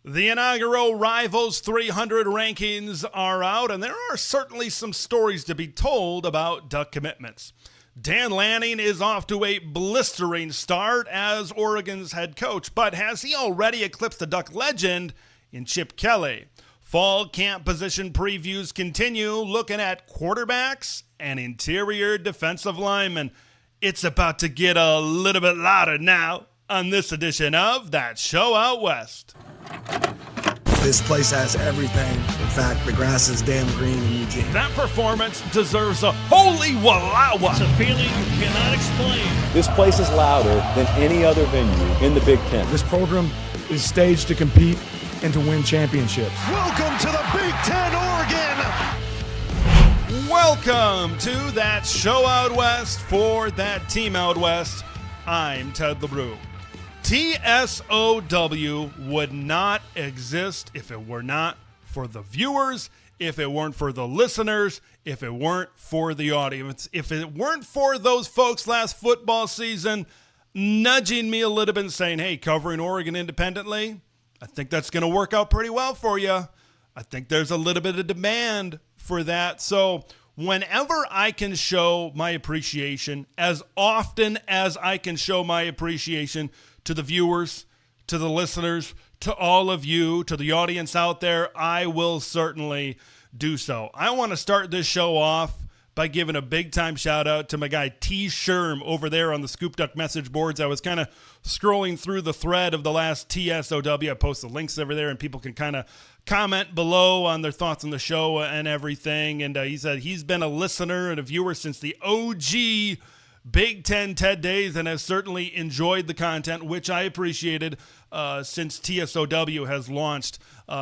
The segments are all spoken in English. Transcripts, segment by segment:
The inaugural Rivals 300 rankings are out, and there are certainly some stories to be told about Duck commitments. Dan Lanning is off to a blistering start as Oregon's head coach, but has he already eclipsed the Duck legend in Chip Kelly? Fall camp position previews continue, looking at quarterbacks and interior defensive linemen. It's about to get a little bit louder now on this edition of That Show Out West. This place has everything. In fact, the grass is damn green in Eugene. That performance deserves a holy wallawa. It's a feeling you cannot explain. This place is louder than any other venue in the Big Ten. This program is staged to compete and to win championships. Welcome to the Big Ten, Oregon. Welcome to That Show Out West for That Team Out West. I'm Ted LeBrew. TSOW would not exist if it were not for the viewers, if it weren't for the listeners, if it weren't for the audience, if it weren't for those folks last football season nudging me a little bit and saying, hey, covering Oregon independently, I think that's going to work out pretty well for you. I think there's a little bit of demand for that. So whenever I can show my appreciation, as often as I can show my appreciation to the viewers, to the listeners, to all of you, to the audience out there, I will certainly do so. I want to start this show off by giving a big-time shout-out to my guy T. Sherm over there on the Scoop Duck message boards. I was kind of scrolling through the thread of the last TSOW. I post the links over there, and people can kind of comment below on their thoughts on the show and everything. And he said he's been a listener and a viewer since the OG Big Ten TED days and has certainly enjoyed the content, which I appreciated since TSOW has launched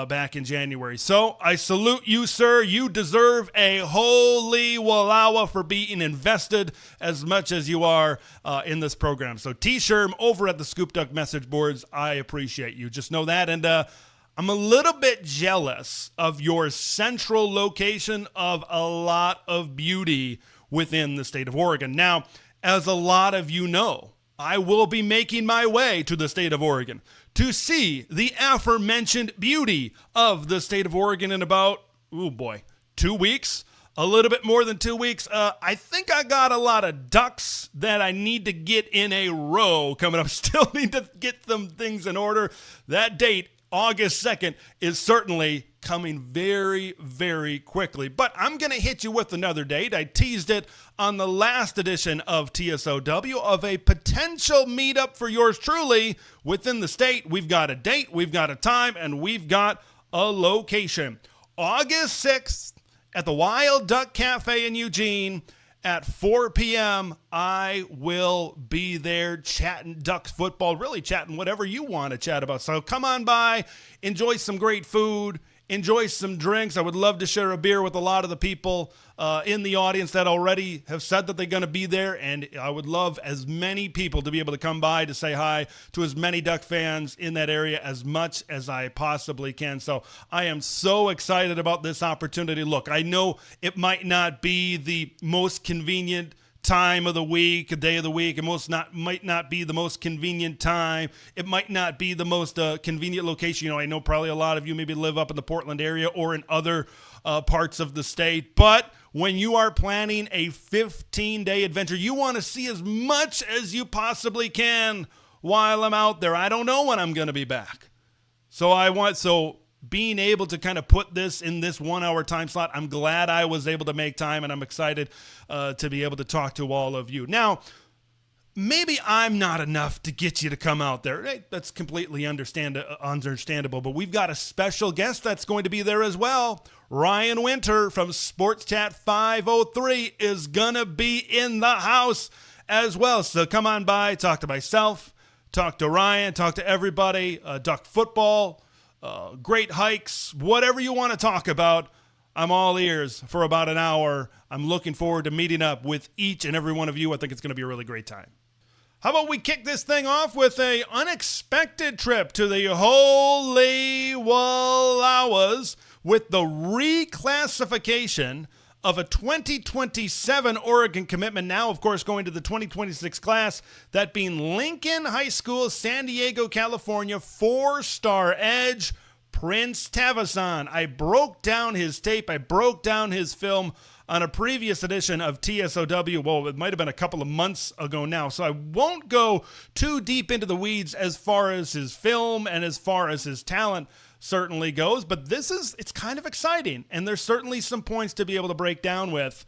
back in January. So I salute you, sir. You deserve a holy wallawa for being invested as much as you are in this program. So T-Sherm over at the Scoop Duck message boards, I appreciate you. Just know that. And I'm a little bit jealous of your central location of a lot of beauty within the state of Oregon. Now, as a lot of you know, I will be making my way to the state of Oregon to see the aforementioned beauty of the state of Oregon in about, 2 weeks, a little bit more than 2 weeks. I think I got a lot of ducks that I need to get in a row coming up. Still need to get some things in order. That date, August 2nd, is certainly coming very, very quickly. But I'm going to hit you with another date. I teased it on the last edition of TSOW of a potential meetup for yours truly within the state. We've got a date, we've got a time, and we've got a location. August 6th at the Wild Duck Cafe in Eugene at 4 p.m. I will be there chatting Ducks football, really chatting whatever you want to chat about. So come on by, enjoy some great food, enjoy some drinks. I would love to share a beer with a lot of the people in the audience that already have said that they're going to be there. And I would love as many people to be able to come by to say hi to as many Duck fans in that area as much as I possibly can. So I am so excited about this opportunity. Look, I know it might not be the most convenient time of the week, a day of the week. It might not be the most convenient time. It might not be the most convenient location. I know probably a lot of you maybe live up in the Portland area or in other parts of the state. But when you are planning a 15-day adventure, you want to see as much as you possibly can while I'm out there. I don't know when I'm going to be back. So being able to kind of put this in this 1 hour time slot, I'm glad I was able to make time, and I'm excited to be able to talk to all of you. Now, maybe I'm not enough to get you to come out there. Hey, that's completely understandable, but we've got a special guest that's going to be there as well. Ryan Winter from Sports Chat 503 is going to be in the house as well. So come on by, talk to myself, talk to Ryan, talk to everybody, Duck football, great hikes, whatever you want to talk about. I'm all ears for about an hour. I'm looking forward to meeting up with each and every one of you. I think it's going to be a really great time. How about we kick this thing off with an unexpected trip to the Holy Wallawas with the reclassification of a 2027 Oregon commitment. Now, of course, going to the 2026 class, that being Lincoln High School, San Diego, California, 4-star edge, Prince Tavizon. I broke down his tape. I broke down his film on a previous edition of TSOW. Well, it might have been a couple of months ago now, so I won't go too deep into the weeds as far as his film and as far as his talent certainly goes, but it's kind of exciting, and there's certainly some points to be able to break down with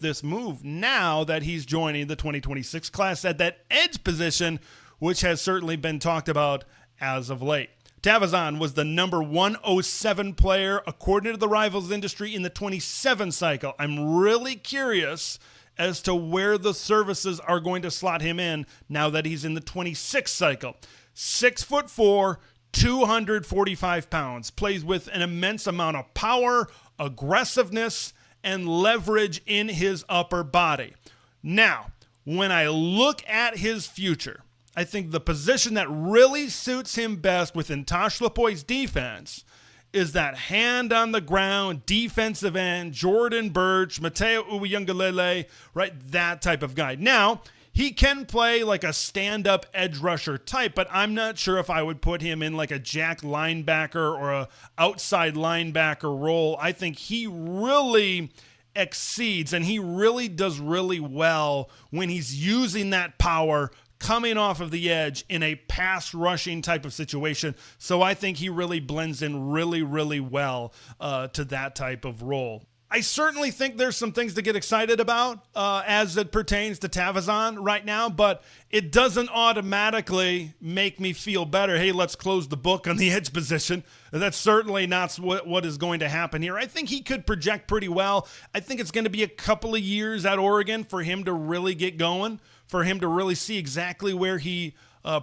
this move now that he's joining the 2026 class at that edge position, which has certainly been talked about as of late. Tavizon was the number 107 player according to the Rivals industry in the 27 cycle. I'm really curious as to where the services are going to slot him in now that he's in the 26 cycle. 6'4", 245 pounds, plays with an immense amount of power, aggressiveness, and leverage in his upper body. Now, when I look at his future, I think the position that really suits him best within Tosh Lapoi's defense is that hand on the ground, defensive end, Jordan Birch, Mateo Uyunglele, right? That type of guy. Now, he can play like a stand-up edge rusher type, but I'm not sure if I would put him in like a jack linebacker or a outside linebacker role. I think he really exceeds, and he really does really well when he's using that power coming off of the edge in a pass rushing type of situation. So I think he really blends in really, really well to that type of role. I certainly think there's some things to get excited about as it pertains to Tavizon right now, but it doesn't automatically make me feel better. Hey, let's close the book on the edge position. That's certainly not what is going to happen here. I think he could project pretty well. I think it's going to be a couple of years at Oregon for him to really get going, for him to really see exactly where he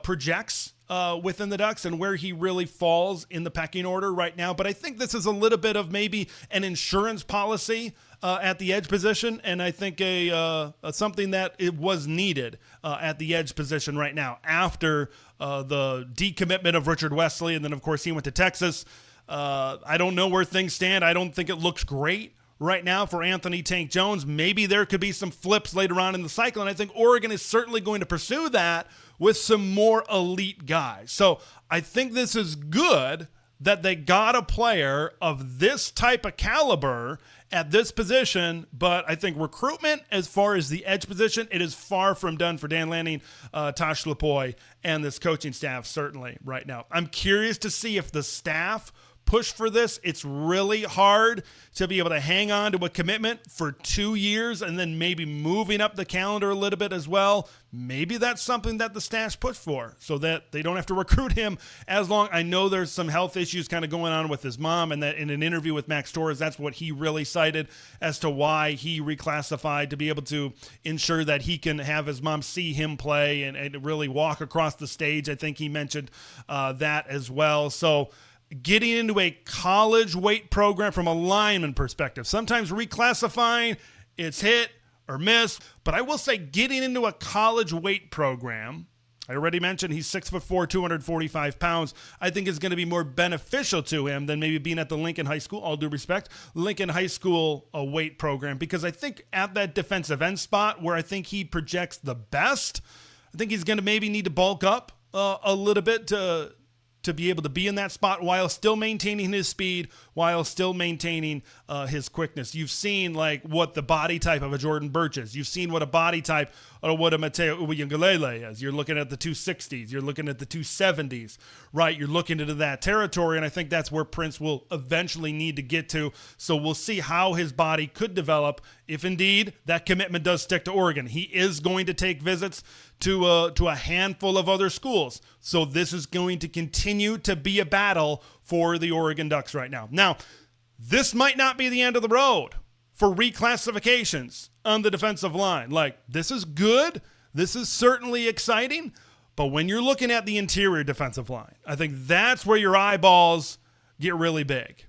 projects within the Ducks and where he really falls in the pecking order right now. But I think this is a little bit of maybe an insurance policy at the edge position, and I think something that it was needed at the edge position right now after the decommitment of Richard Wesley, and then of course he went to Texas. I don't know where things stand. I don't think it looks great right now for Anthony Tank Jones. Maybe there could be some flips later on in the cycle, and I think Oregon is certainly going to pursue that with some more elite guys. So I think this is good that they got a player of this type of caliber at this position, but I think recruitment as far as the edge position, it is far from done for Dan Lanning, Tosh Lapoi, and this coaching staff certainly right now. I'm curious to see if the staff push for this. It's really hard to be able to hang on to a commitment for 2 years and then maybe moving up the calendar a little bit as well. Maybe that's something that the staff push for so that they don't have to recruit him as long. I know there's some health issues kind of going on with his mom, and that in an interview with Max Torres, that's what he really cited as to why he reclassified, to be able to ensure that he can have his mom see him play and really walk across the stage. I think he mentioned that as well. So getting into a college weight program from a lineman perspective, sometimes reclassifying, it's hit or miss, but I will say getting into a college weight program, I already mentioned he's 6'4", 245 pounds, I think is going to be more beneficial to him than maybe being at the Lincoln High School, all due respect, Lincoln High School weight program, because I think at that defensive end spot where I think he projects the best, I think he's going to maybe need to bulk up a little bit to be able to be in that spot while still maintaining his speed, while still maintaining his quickness. You've seen like what the body type of a Jordan Birch is. You've seen what a body type or what a Mateo Uyunglele is. You're looking at the 260s. You're looking at the 270s, right? You're looking into that territory, and I think that's where Prince will eventually need to get to. So we'll see how his body could develop if indeed that commitment does stick to Oregon. He is going to take visits to a handful of other schools. So this is going to continue to be a battle for the Oregon Ducks right now. Now, this might not be the end of the road for reclassifications on the defensive line. Like, this is good. This is certainly exciting. But when you're looking at the interior defensive line, I think that's where your eyeballs get really big.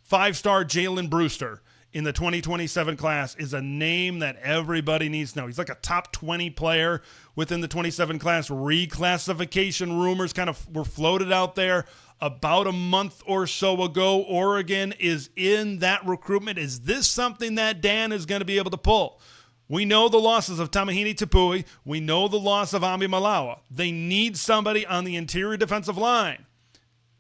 5-star Jalen Brewster in the 2027 class is a name that everybody needs to know. He's like a top 20 player within the 27 class. Reclassification rumors kind of were floated out there about a month or so ago. Oregon is in that recruitment. Is this something that Dan is going to be able to pull? We know the losses of Tamahini Tapui. We know the loss of Ami Malawa. They need somebody on the interior defensive line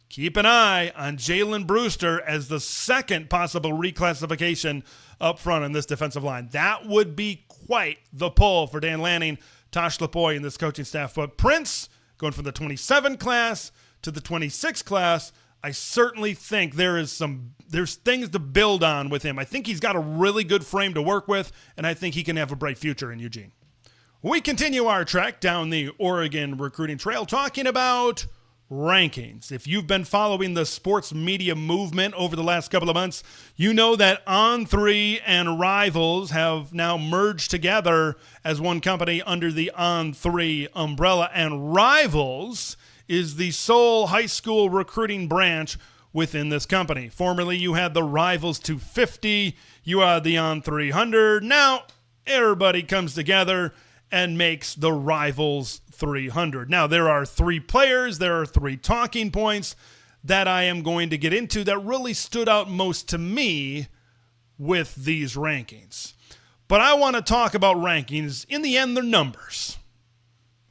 keep an eye on Jalen Brewster as the second possible reclassification up front on this defensive line. That would be quite the pull for Dan Lanning, Tosh Lupoi, and this coaching staff. But Prince, going from the 27 class to the 26 class, I certainly think there's things to build on with him. I think he's got a really good frame to work with, and I think he can have a bright future in Eugene. We continue our trek down the Oregon recruiting trail talking about rankings. If you've been following the sports media movement over the last couple of months, you know that On3 and Rivals have now merged together as one company under the On3 umbrella, and Rivals is the sole high school recruiting branch within this company. Formerly, you had the Rivals 250, you had the On300. Now, everybody comes together and makes the Rivals 300. Now, there are 3 players, there are 3 talking points that I am going to get into that really stood out most to me with these rankings. But I want to talk about rankings. In the end, they're numbers.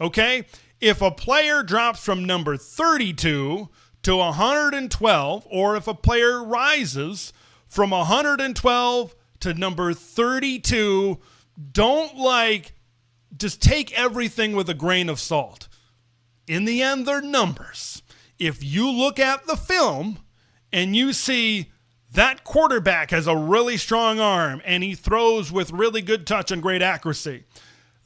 Okay? If a player drops from number 32 to 112, or if a player rises from 112 to number 32, just take everything with a grain of salt. In the end, they're numbers. If you look at the film and you see that quarterback has a really strong arm and he throws with really good touch and great accuracy,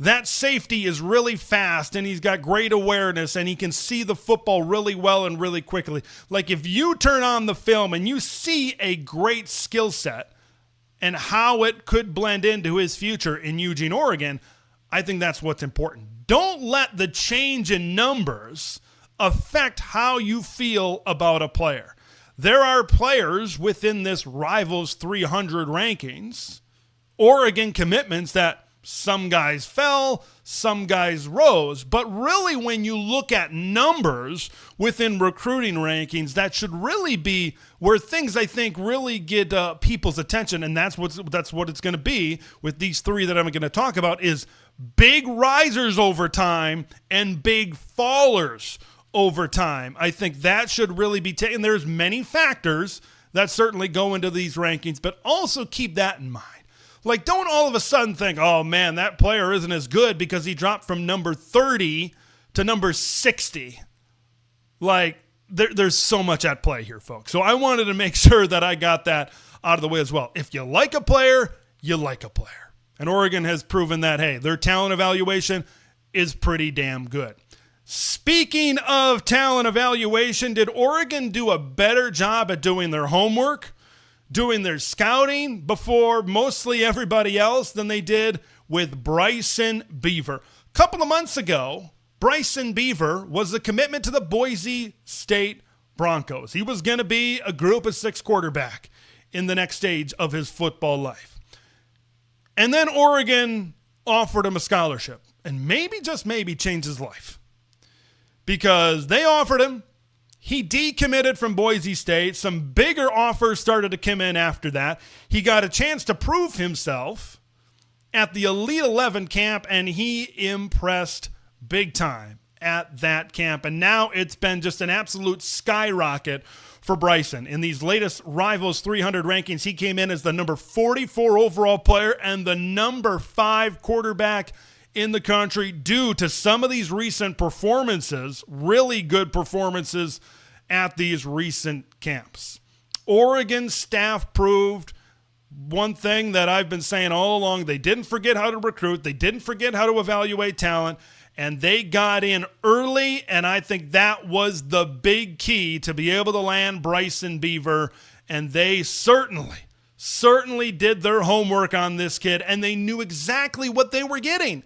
that safety is really fast and he's got great awareness and he can see the football really well and really quickly. Like if you turn on the film and you see a great skill set and how it could blend into his future in Eugene, Oregon, I think that's what's important. Don't let the change in numbers affect how you feel about a player. There are players within this Rivals 300 rankings, Oregon commitments, that some guys fell, some guys rose. But really, when you look at numbers within recruiting rankings, that should really be where things, I think, really get people's attention. And that's what it's going to be with these 3 that I'm going to talk about, is big risers over time and big fallers over time. I think that should really be taken. There's many factors that certainly go into these rankings, but also keep that in mind. Like, don't all of a sudden think, oh man, that player isn't as good because he dropped from number 30 to number 60. Like, there's so much at play here, folks. So I wanted to make sure that I got that out of the way as well. If you like a player, you like a player. And Oregon has proven that, hey, their talent evaluation is pretty damn good. Speaking of talent evaluation, did Oregon do a better job at doing their homework, doing their scouting before mostly everybody else than they did with Bryson Beaver? A couple of months ago, Bryson Beaver was a commitment to the Boise State Broncos. He was going to be a group of 6 quarterback in the next stage of his football life. And then Oregon offered him a scholarship and maybe, just maybe, changed his life. Because they offered him, he decommitted from Boise State. Some bigger offers started to come in after that. He got a chance to prove himself at the Elite 11 camp, and he impressed big time at that camp. And now it's been just an absolute skyrocket for Bryson. In these latest Rivals 300 rankings, he came in as the number 44 overall player and the number 5 quarterback in the country due to some of these recent performances, really good performances at these recent camps. Oregon staff proved one thing that I've been saying all along. They didn't forget how to recruit. They didn't forget how to evaluate talent, and they got in early, and I think that was the big key to be able to land Bryson Beaver, and they certainly did their homework on this kid, and they knew exactly what they were getting.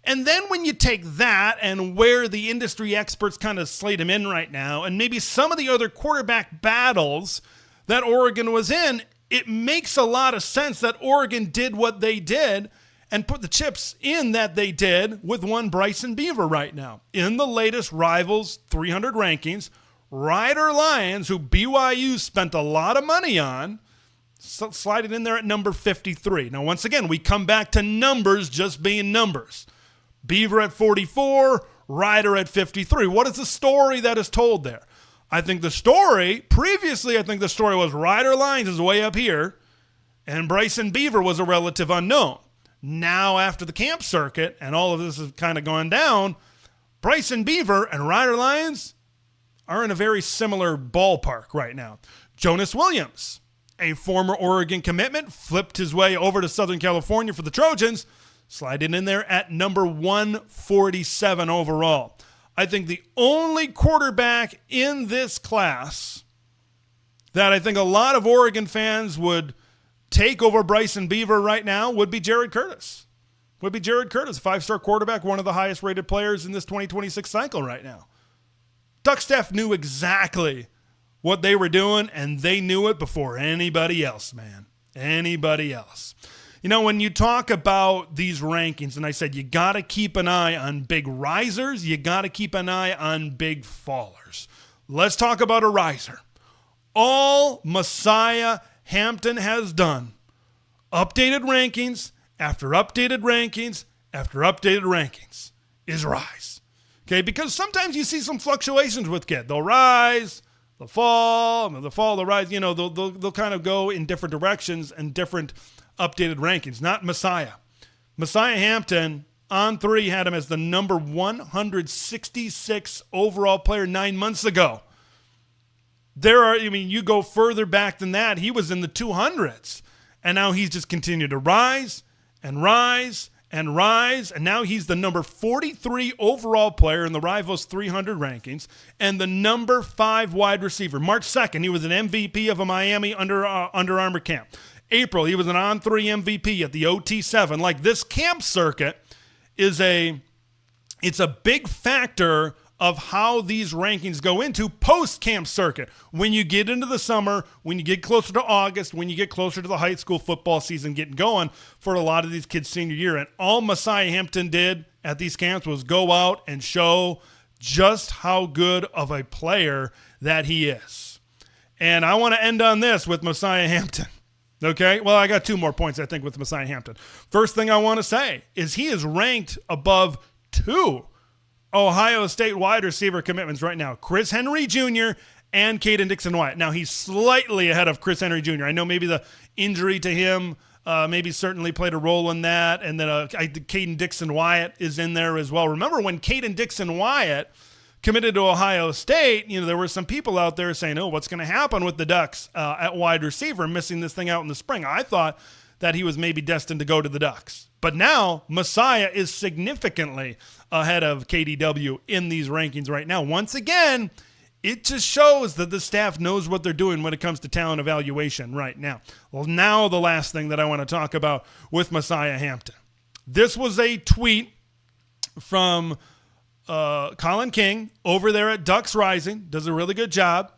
And then when you take that and where the industry experts kind of slate him in right now, and maybe some of the other quarterback battles that Oregon was in, it makes a lot of sense that Oregon did what they did and put the chips in that they did with one Bryson Beaver right now. In the latest Rivals 300 rankings, Rider Lions, who BYU spent a lot of money on, slided in there at number 53. Now, once again, we come back to numbers just being numbers. Beaver at 44, Rider at 53. What is the story that is told there? I think the story was Ryder Lyons is way up here, and Bryson Beaver was a relative unknown. Now, after the camp circuit and all of this has kind of gone down, Bryson Beaver and Ryder Lyons are in a very similar ballpark right now. Jonas Williams, a former Oregon commitment, flipped his way over to Southern California for the Trojans, sliding in there at number 147 overall. I think the only quarterback in this class that I think a lot of Oregon fans would take over Bryson Beaver right now would be Jared Curtis. Five-star quarterback, one of the highest-rated players in this 2026 cycle right now. Duck staff knew exactly what they were doing, and they knew it before anybody else, man. Anybody else. You know, when you talk about these rankings, and I said you got to keep an eye on big risers, you got to keep an eye on big fallers. Let's talk about a riser. All Messiah Hampton has done, updated rankings after updated rankings after updated rankings, is rise. Okay, because sometimes you see some fluctuations with kid. They'll rise, they'll fall, they'll rise. You know, they'll kind of go in different directions and different updated rankings. Not Messiah. Messiah Hampton on 3 had him as the number 166 overall player 9 months ago. You go further back than that, he was in the 200s. And now he's just continued to rise and rise and rise. And now he's the number 43 overall player in the Rivals 300 rankings and the number 5 wide receiver. March 2nd, he was an MVP of a Miami Under Armour camp. April, he was an on-3 MVP at the OT7. Like, this camp circuit it's a big factor of how these rankings go into post-camp circuit. When you get into the summer, when you get closer to August, when you get closer to the high school football season getting going for a lot of these kids' senior year. And all Messiah Hampton did at these camps was go out and show just how good of a player that he is. And I want to end on this with Messiah Hampton. Okay? Well, I got 2 more points, I think, with Messiah Hampton. First thing I want to say is he is ranked above 2 Ohio State wide receiver commitments right now. Chris Henry Jr. and Caden Dixon-Wyatt. Now, he's slightly ahead of Chris Henry Jr. I know maybe the injury to him maybe certainly played a role in that. And then Caden Dixon-Wyatt is in there as well. Remember when Caden Dixon-Wyatt committed to Ohio State, you know, there were some people out there saying, oh, what's going to happen with the Ducks at wide receiver, missing this thing out in the spring? I thought that he was maybe destined to go to the Ducks. But now Messiah is significantly ahead of KDW in these rankings right now. Once again, it just shows that the staff knows what they're doing when it comes to talent evaluation right now. Well, now the last thing that I want to talk about with Messiah Hampton. This was a tweet from Colin King over there at Ducks Rising. Does a really good job.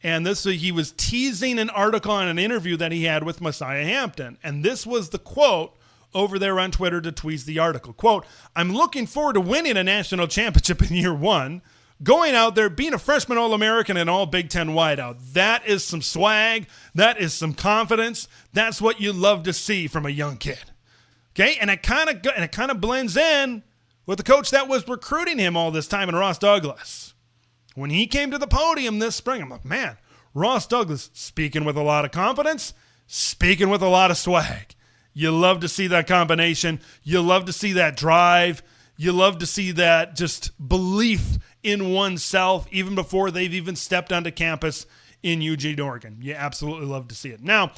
And he was teasing an article and an interview that he had with Messiah Hampton. And this was the quote over there on Twitter to tweet the article. Quote, I'm looking forward to winning a national championship in year 1. Going out there, being a freshman All-American and all Big Ten wideout. That is some swag. That is some confidence. That's what you love to see from a young kid. Okay? And it kind of blends in with the coach that was recruiting him all this time in Ross Douglas. When he came to the podium this spring, I'm like, man, Ross Douglas speaking with a lot of confidence, speaking with a lot of swag. You love to see that combination. You love to see that drive. You love to see that just belief in oneself even before they've even stepped onto campus in Eugene, Oregon. You absolutely love to see it. Now,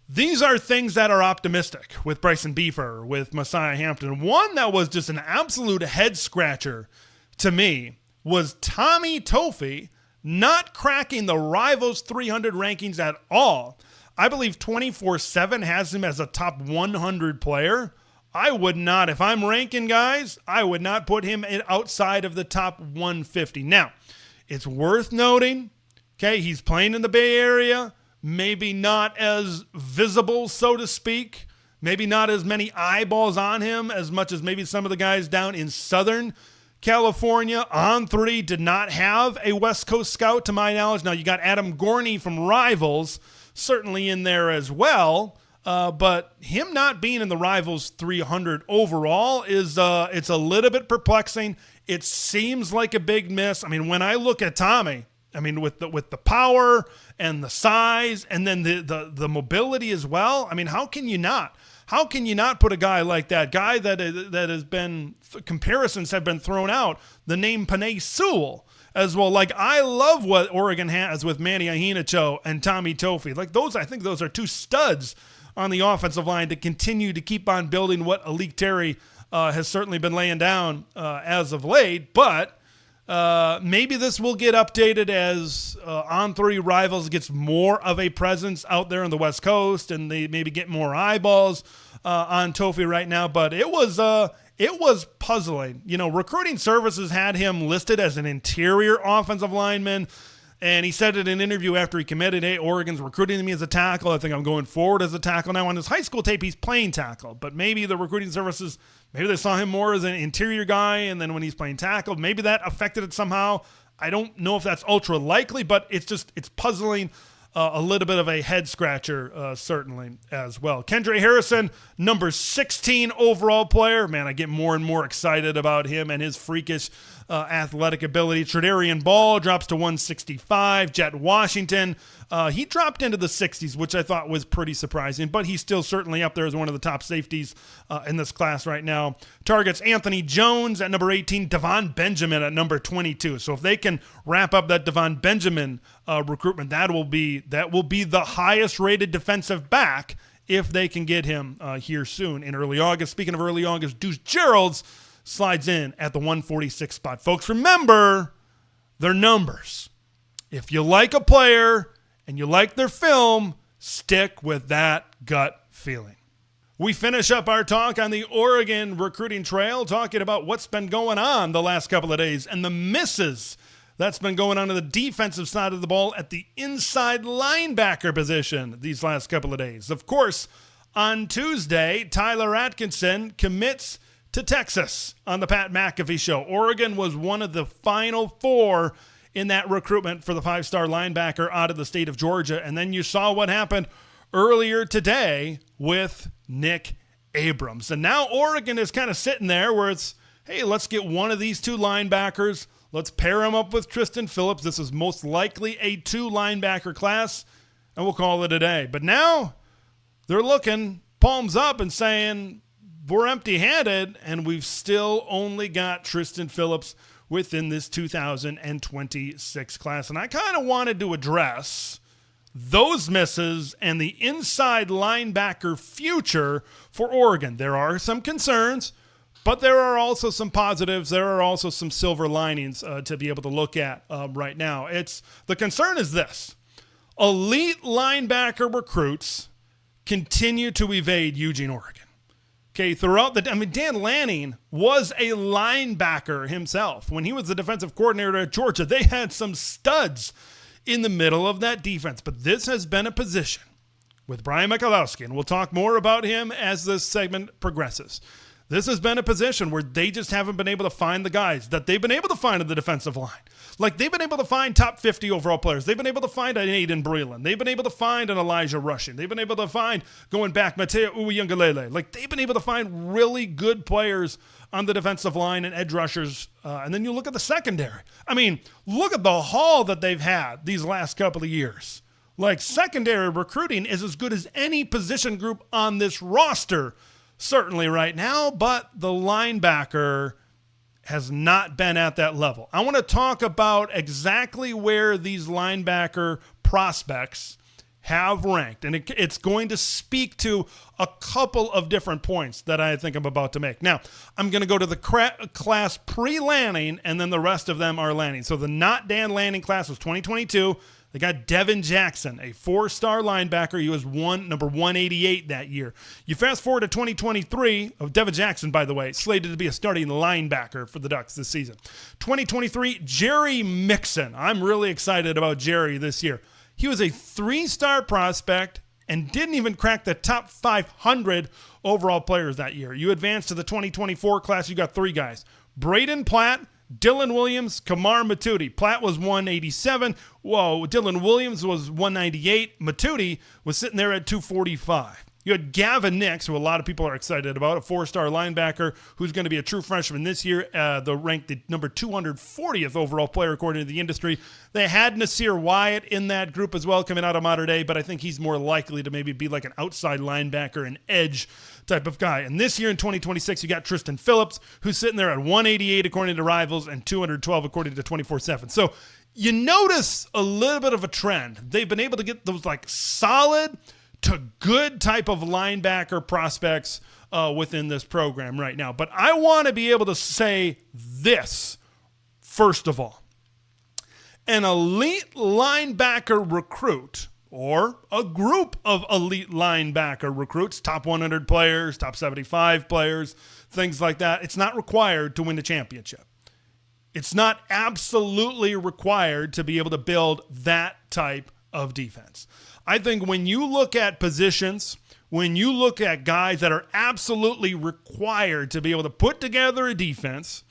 these are things that are optimistic with Bryson Beaver, with Messiah Hampton. One that was just an absolute head-scratcher to me was Tommy Toffee not cracking the Rivals 300 rankings at all. I believe 24/7 has him as a top 100 player. I would not, if I'm ranking guys, I would not put him outside of the top 150. Now, it's worth noting, okay, he's playing in the Bay Area, maybe not as visible, so to speak, maybe not as many eyeballs on him as much as maybe some of the guys down in Southern California. On 3 did not have a West Coast scout to my knowledge. Now, you got Adam Gorney from Rivals certainly in there as well. But him not being in the Rivals 300 overall is it's a little bit perplexing. It seems like a big miss. I mean, when I look at Tommy I mean, with the power and the size and then the mobility as well. I mean, how can you not? How can you not put a guy like that? Guy that has been, comparisons have been thrown out, the name Penei Sewell as well. Like, I love what Oregon has with Manny Ahinacho and Tommy Tofi. Like, I think those are two studs on the offensive line to continue to keep on building what Alik Terry has certainly been laying down as of late. But maybe this will get updated as On3 Rivals gets more of a presence out there on the West Coast, and they maybe get more eyeballs on Tofi right now. But it was puzzling. You know, Recruiting Services had him listed as an interior offensive lineman, and he said in an interview after he committed, hey, Oregon's recruiting me as a tackle. I think I'm going forward as a tackle. Now, on his high school tape, he's playing tackle, but maybe the Recruiting Services, maybe they saw him more as an interior guy, and then when he's playing tackle, maybe that affected it somehow. I don't know if that's ultra likely, but it's puzzling. A little bit of a head scratcher, certainly, as well. Kendra Harrison, number 16 overall player. Man, I get more and more excited about him and his freakish athletic ability. Tredarian Ball drops to 165. Jet Washington, he dropped into the 60s, which I thought was pretty surprising, but he's still certainly up there as one of the top safeties in this class right now. Targets Anthony Jones at number 18, Devon Benjamin at number 22. So if they can wrap up that Devon Benjamin recruitment, that will be the highest rated defensive back if they can get him here soon in early August. Speaking of early August, Deuce Gerald's slides in at the 146 spot. Folks, remember their numbers. If you like a player and you like their film, stick with that gut feeling. We finish up our talk on the Oregon recruiting trail, talking about what's been going on the last couple of days and the misses that's been going on the defensive side of the ball at the inside linebacker position these last couple of days. Of course, on Tuesday, Tyler Atkinson commits to Texas on the Pat McAfee Show. Oregon was one of the final four in that recruitment for the 5-star linebacker out of the state of Georgia. And then you saw what happened earlier today with Nick Abrams. And now Oregon is kind of sitting there where it's, hey, let's get one of these two linebackers. Let's pair him up with Tristan Phillips. This is most likely a 2-linebacker class, and we'll call it a day. But now they're looking palms up and saying, we're empty-handed, and we've still only got Tristan Phillips within this 2026 class. And I kind of wanted to address those misses and the inside linebacker future for Oregon. There are some concerns, but there are also some positives. There are also some silver linings to be able to look at right now. The concern is this. Elite linebacker recruits continue to evade Eugene, Oregon. Okay, Dan Lanning was a linebacker himself. When he was the defensive coordinator at Georgia, they had some studs in the middle of that defense. But this has been a position with Brian Michalowski, and we'll talk more about him as this segment progresses. This has been a position where they just haven't been able to find the guys that they've been able to find in the defensive line. Like, they've been able to find top 50 overall players. They've been able to find an Aiden Breland. They've been able to find an Elijah Rushing. They've been able to find, going back, Mateo Uyunglele. Like, they've been able to find really good players on the defensive line and edge rushers. And then you look at the secondary. I mean, look at the haul that they've had these last couple of years. Like, secondary recruiting is as good as any position group on this roster, certainly right now, but the linebacker has not been at that level. I want to talk about exactly where these linebacker prospects have ranked, and it's going to speak to a couple of different points that I think I'm about to make. Now, I'm going to go to the class pre-Lanning, and then the rest of them are Lanning. So the not Dan Lanning class was 2022. They got Devin Jackson, a 4-star linebacker. He was number 188 that year. You fast forward to 2023, Devin Jackson, by the way, slated to be a starting linebacker for the Ducks this season. 2023, Jerry Mixon. I'm really excited about Jerry this year. He was a 3-star prospect and didn't even crack the top 500 overall players that year. You advance to the 2024 class, you got 3 guys. Braden Platt, Dylan Williams, Kamar Matudi. Platt was 187. Whoa, Dylan Williams was 198. Matudi was sitting there at 245. You had Gavin Nix, who a lot of people are excited about, a 4-star linebacker who's going to be a true freshman this year, ranked the number 240th overall player according to the industry. They had Nasir Wyatt in that group as well coming out of Mater Dei, but I think he's more likely to maybe be like an outside linebacker, an edge type of guy. And this year in 2026, you got Tristan Phillips, who's sitting there at 188 according to Rivals and 212 according to 24/7. So you notice a little bit of a trend. They've been able to get those like solid to good type of linebacker prospects within this program right now. But I want to be able to say this, first of all. An elite linebacker recruit or a group of elite linebacker recruits, top 100 players, top 75 players, things like that, it's not required to win the championship. It's not absolutely required to be able to build that type of defense. I think when you look at positions, when you look at guys that are absolutely required to be able to put together a defense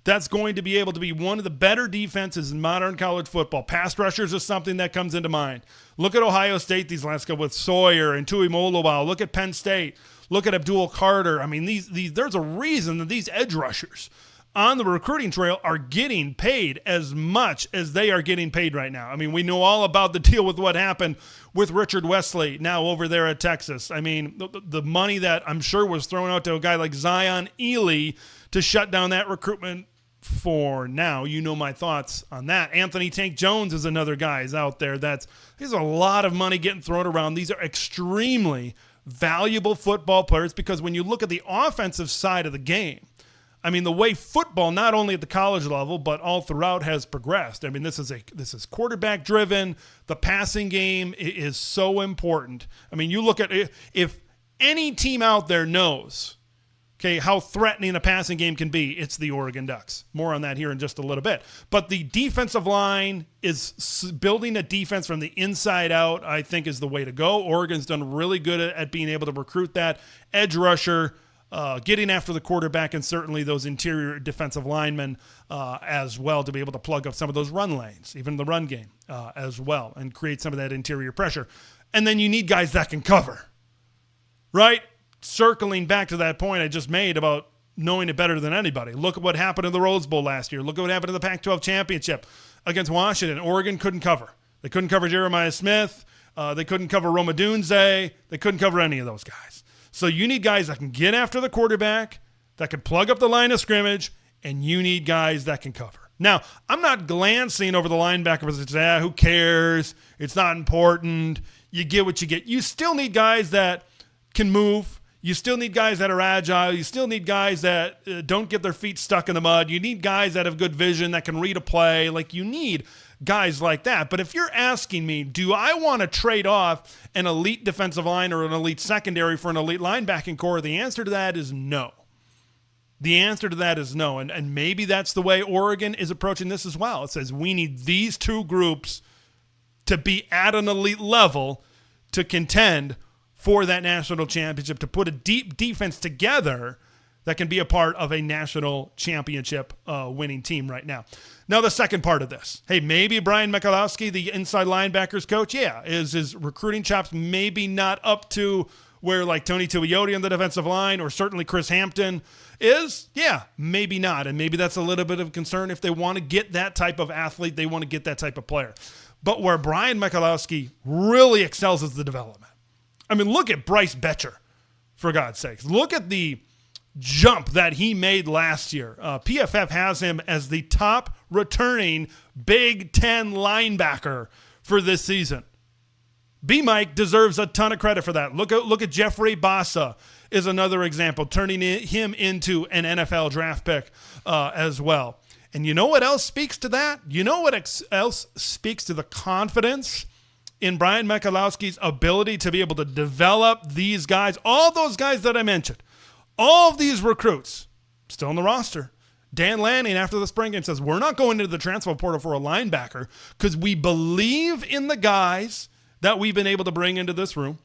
that's going to be able to be one of the better defenses in modern college football, pass rushers is something that comes into mind. Look at Ohio State these last couple with Sawyer and Tui Molowau. Look at Penn State. Look at Abdul Carter. I mean, these there's a reason that these edge rushers on the recruiting trail are getting paid as much as they are getting paid right now. I mean, we know all about the deal with what happened with Richard Wesley now over there at Texas. I mean, the money that I'm sure was thrown out to a guy like Zion Ely to shut down that recruitment for now. You know my thoughts on that. Anthony Tank Jones is another guy is out there. There's a lot of money getting thrown around. These are extremely valuable football players because when you look at the offensive side of the game, I mean, the way football, not only at the college level, but all throughout has progressed. I mean, this is quarterback driven. The passing game is so important. I mean, you look at if any team out there knows, okay, how threatening a passing game can be, it's the Oregon Ducks. More on that here in just a little bit. But the defensive line is building a defense from the inside out, I think, is the way to go. Oregon's done really good at being able to recruit that edge rusher, getting after the quarterback, and certainly those interior defensive linemen as well to be able to plug up some of those run lanes, even the run game as well, and create some of that interior pressure. And then you need guys that can cover, right? Circling back to that point I just made about knowing it better than anybody. Look at what happened in the Rose Bowl last year. Look at what happened in the Pac-12 championship against Washington. Oregon couldn't cover. They couldn't cover Jeremiah Smith. They couldn't cover Roma Dunze. They couldn't cover any of those guys. So you need guys that can get after the quarterback, that can plug up the line of scrimmage, and you need guys that can cover. Now, I'm not glancing over the linebacker position. Who cares? It's not important. You get what you get. You still need guys that can move. You still need guys that are agile. You still need guys that don't get their feet stuck in the mud. You need guys that have good vision, that can read a play. Like, you need guys like that. But if you're asking me, do I want to trade off an elite defensive line or an elite secondary for an elite linebacking core? The answer to that is no. The answer to that is no. And maybe that's the way Oregon is approaching this as well. It says we need these two groups to be at an elite level to contend for that national championship, to put a deep defense together that can be a part of a national championship winning team right now. Now, the second part of this. Hey, maybe Brian Michalowski, the inside linebackers coach, is his recruiting chops maybe not up to where like Tony Tuioti on the defensive line or certainly Chris Hampton is? Yeah, maybe not. And maybe that's a little bit of concern if they want to get that type of athlete, they want to get that type of player. But where Brian Michalowski really excels is the development. I mean, look at Bryce Betcher, for God's sakes. Look at the jump that he made last year. PFF has him as the top returning Big Ten linebacker for this season. B-Mike deserves a ton of credit for that. Look at Jeffrey Bassa is another example, turning him into an NFL draft pick as well. And you know what else speaks to that? You know what else speaks to the confidence in Brian Michalowski's ability to be able to develop these guys, all those guys that I mentioned, all of these recruits still on the roster. Dan Lanning, after the spring game, says, we're not going into the transfer portal for a linebacker because we believe in the guys that we've been able to bring into this room.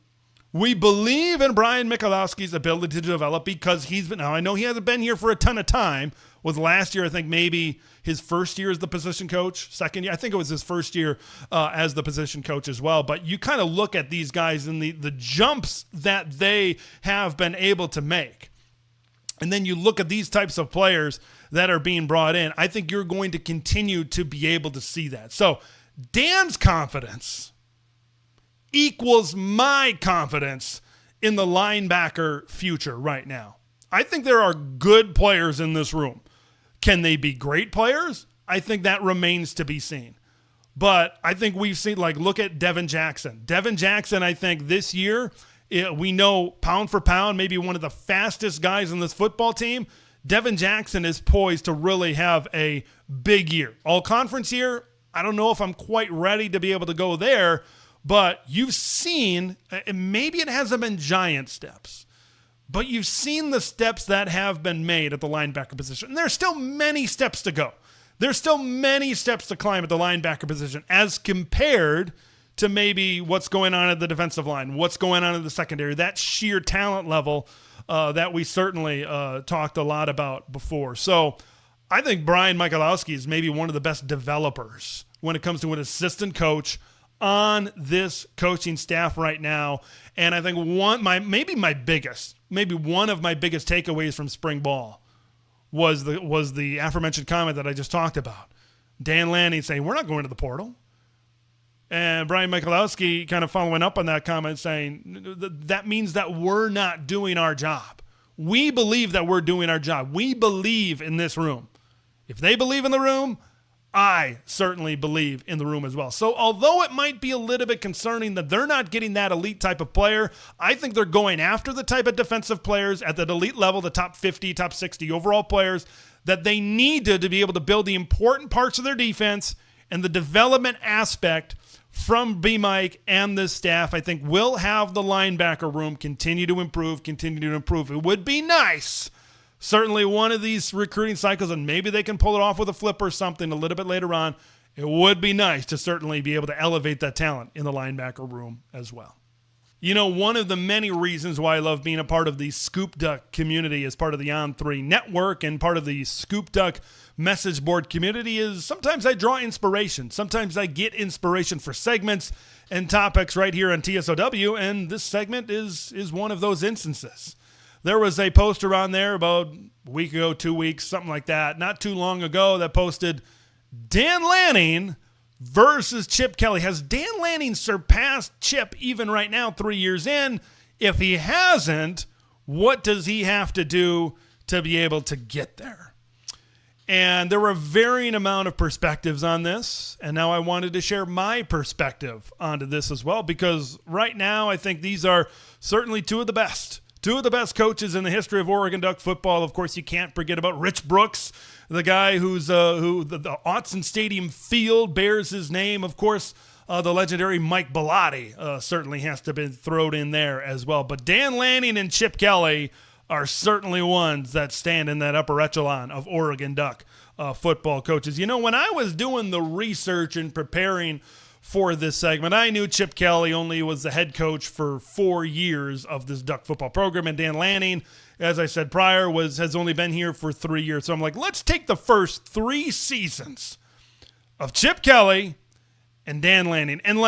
We believe in Brian Michalowski's ability to develop because now I know he hasn't been here for a ton of time. Was last year, I think maybe his first year as the position coach, second year. I think it was his first year as the position coach as well. But you kind of look at these guys and the jumps that they have been able to make. And then you look at these types of players that are being brought in. I think you're going to continue to be able to see that. So Dan's confidence equals my confidence in the linebacker future right now. I think there are good players in this room. Can they be great players? I think that remains to be seen. But I think we've seen, look at Devin Jackson. Devin Jackson, I think this year, we know pound for pound, maybe one of the fastest guys in this football team. Devin Jackson is poised to really have a big year. All conference year, I don't know if I'm quite ready to be able to go there, but you've seen, maybe it hasn't been giant steps, but you've seen the steps that have been made at the linebacker position. And there's still many steps to go. There's still many steps to climb at the linebacker position as compared to maybe what's going on at the defensive line, what's going on in the secondary, that sheer talent level that we certainly talked a lot about before. So I think Brian Michalowski is maybe one of the best developers when it comes to an assistant coach on this coaching staff right now. And I think one of my biggest takeaways from spring ball was the aforementioned comment that I just talked about. Dan Lanning saying, we're not going to the portal. And Brian Michalowski kind of following up on that comment saying, that means that we're not doing our job. We believe that we're doing our job. We believe in this room. If they believe in the room, I certainly believe in the room as well. So although it might be a little bit concerning that they're not getting that elite type of player, I think they're going after the type of defensive players at the elite level, the top 50, top 60 overall players that they need to be able to build the important parts of their defense, and the development aspect from B. Mike and this staff, I think, will have the linebacker room continue to improve. It would be nice, certainly one of these recruiting cycles, and maybe they can pull it off with a flip or something a little bit later on. It would be nice to certainly be able to elevate that talent in the linebacker room as well. You know, one of the many reasons why I love being a part of the Scoop Duck community as part of the On3 network and part of the Scoop Duck message board community is sometimes I draw inspiration. Sometimes I get inspiration for segments and topics right here on TSOW, and this segment is one of those instances. There was a poster on there about a week ago, 2 weeks, something like that, not too long ago, that posted Dan Lanning versus Chip Kelly. Has Dan Lanning surpassed Chip even right now, 3 years in? If he hasn't, what does he have to do to be able to get there? And there were a varying amount of perspectives on this, and now I wanted to share my perspective onto this as well, because right now I think these are certainly two of the best coaches in the history of Oregon Duck football. Of course, you can't forget about Rich Brooks, the guy who the Autzen Stadium field bears his name. Of course, the legendary Mike Bellotti certainly has to be thrown in there as well. But Dan Lanning and Chip Kelly are certainly ones that stand in that upper echelon of Oregon Duck football coaches. You know, when I was doing the research and preparing for this segment, I knew Chip Kelly only was the head coach for 4 years of this Duck football program, and Dan Lanning, as I said prior, has only been here for 3 years. So I'm like, let's take the first 3 seasons of Chip Kelly and Dan Lanning, and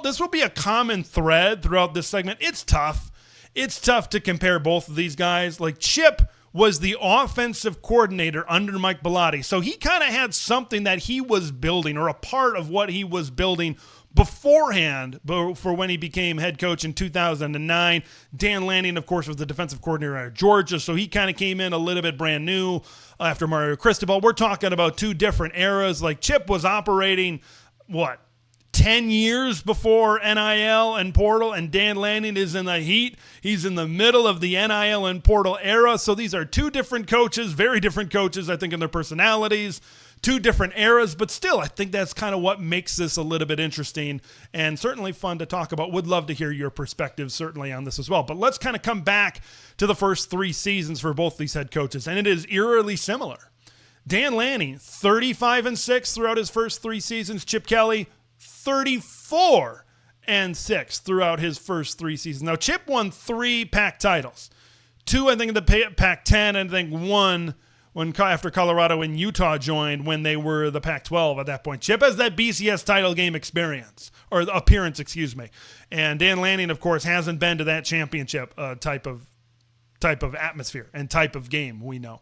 this will be a common thread throughout this segment. It's tough. It's tough to compare both of these guys. Like, Chip was the offensive coordinator under Mike Bellotti, so he kind of had something that he was building, or a part of what he was building beforehand for when he became head coach in 2009. Dan Lanning, of course, was the defensive coordinator at Georgia, so he kind of came in a little bit brand new after Mario Cristobal. We're talking about 2 different eras. Like, Chip was operating, 10 years before NIL and portal, and Dan Lanning is in the heat. He's in the middle of the NIL and portal era. So these are 2 different coaches, very different coaches, I think, in their personalities, 2 different eras, but still, I think that's kind of what makes this a little bit interesting and certainly fun to talk about. Would love to hear your perspective certainly on this as well. But let's kind of come back to the first 3 seasons for both these head coaches, and it is eerily similar. Dan Lanning, 35-6 throughout his first 3 seasons. Chip Kelly, 34 throughout his first 3 seasons. Now, Chip won 3 Pac titles. 2, I think, in the Pac-10, and I think 1 after Colorado and Utah joined when they were the Pac-12 at that point. Chip has that BCS title game appearance, and Dan Lanning, of course, hasn't been to that championship type of atmosphere and type of game, we know.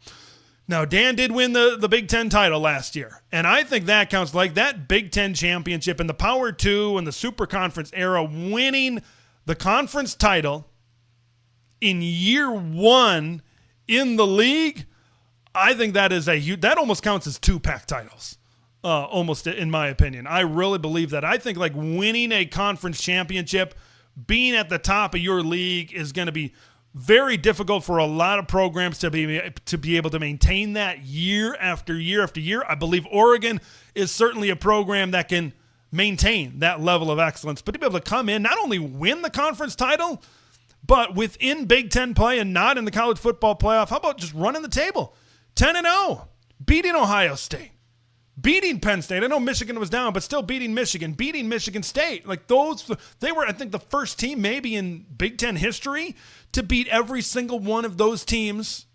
Now, Dan did win the Big Ten title last year, and I think that counts. Like that Big Ten championship in the Power 2 and the Super Conference era, winning the conference title in year 1 in the league, I think that is that almost counts as 2 Pac titles, almost, in my opinion. I really believe that. I think like winning a conference championship, being at the top of your league, is going to be very difficult for a lot of programs to be able to maintain that year after year after year. I believe Oregon is certainly a program that can maintain that level of excellence, but to be able to come in, not only win the conference title, but within Big Ten play and not in the college football playoff. How about just running the table? 10-0, beating Ohio State, beating Penn State. I know Michigan was down, but still beating Michigan State. Like they were, I think, the first team maybe in Big Ten history to beat every single one of those teams,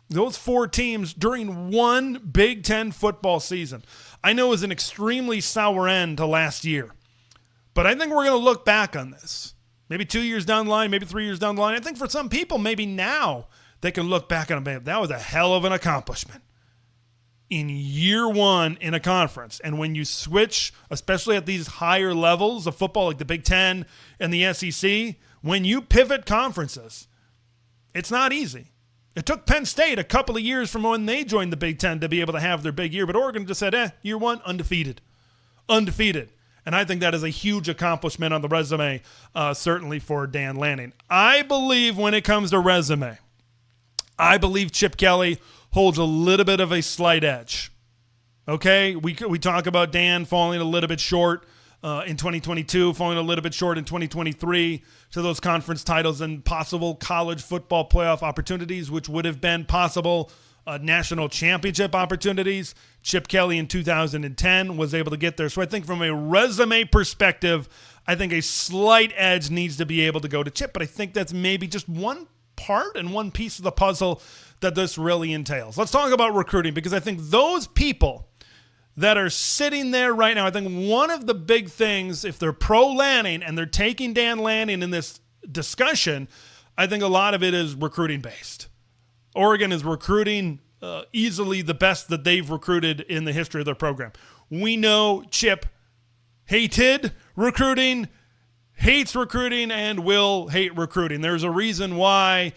those 4 teams, during one Big Ten football season. I know it was an extremely sour end to last year, but I think we're going to look back on this. Maybe 2 years down the line, maybe 3 years down the line. I think for some people, maybe now they can look back on it. That was a hell of an accomplishment in year 1 in a conference. And when you switch, especially at these higher levels of football, like the Big Ten and the SEC, when you pivot conferences, it's not easy. It took Penn State a couple of years from when they joined the Big Ten to be able to have their big year, but Oregon just said, year 1, undefeated. And I think that is a huge accomplishment on the resume, certainly for Dan Lanning. I believe when it comes to resume, I believe Chip Kelly holds a little bit of a slight edge. Okay? We talk about Dan falling a little bit short in 2022, falling a little bit short in 2023 to those conference titles and possible college football playoff opportunities, which would have been possible national championship opportunities. Chip Kelly in 2010 was able to get there. So I think from a resume perspective, I think a slight edge needs to be able to go to Chip, but I think that's maybe just one part and one piece of the puzzle that this really entails. Let's talk about recruiting, because I think those people that are sitting there right now, I think one of the big things, if they're pro Lanning and they're taking Dan Lanning in this discussion, I think a lot of it is recruiting based. Oregon is recruiting easily the best that they've recruited in the history of their program. We know Chip hated recruiting, hates recruiting, and will hate recruiting. There's a reason why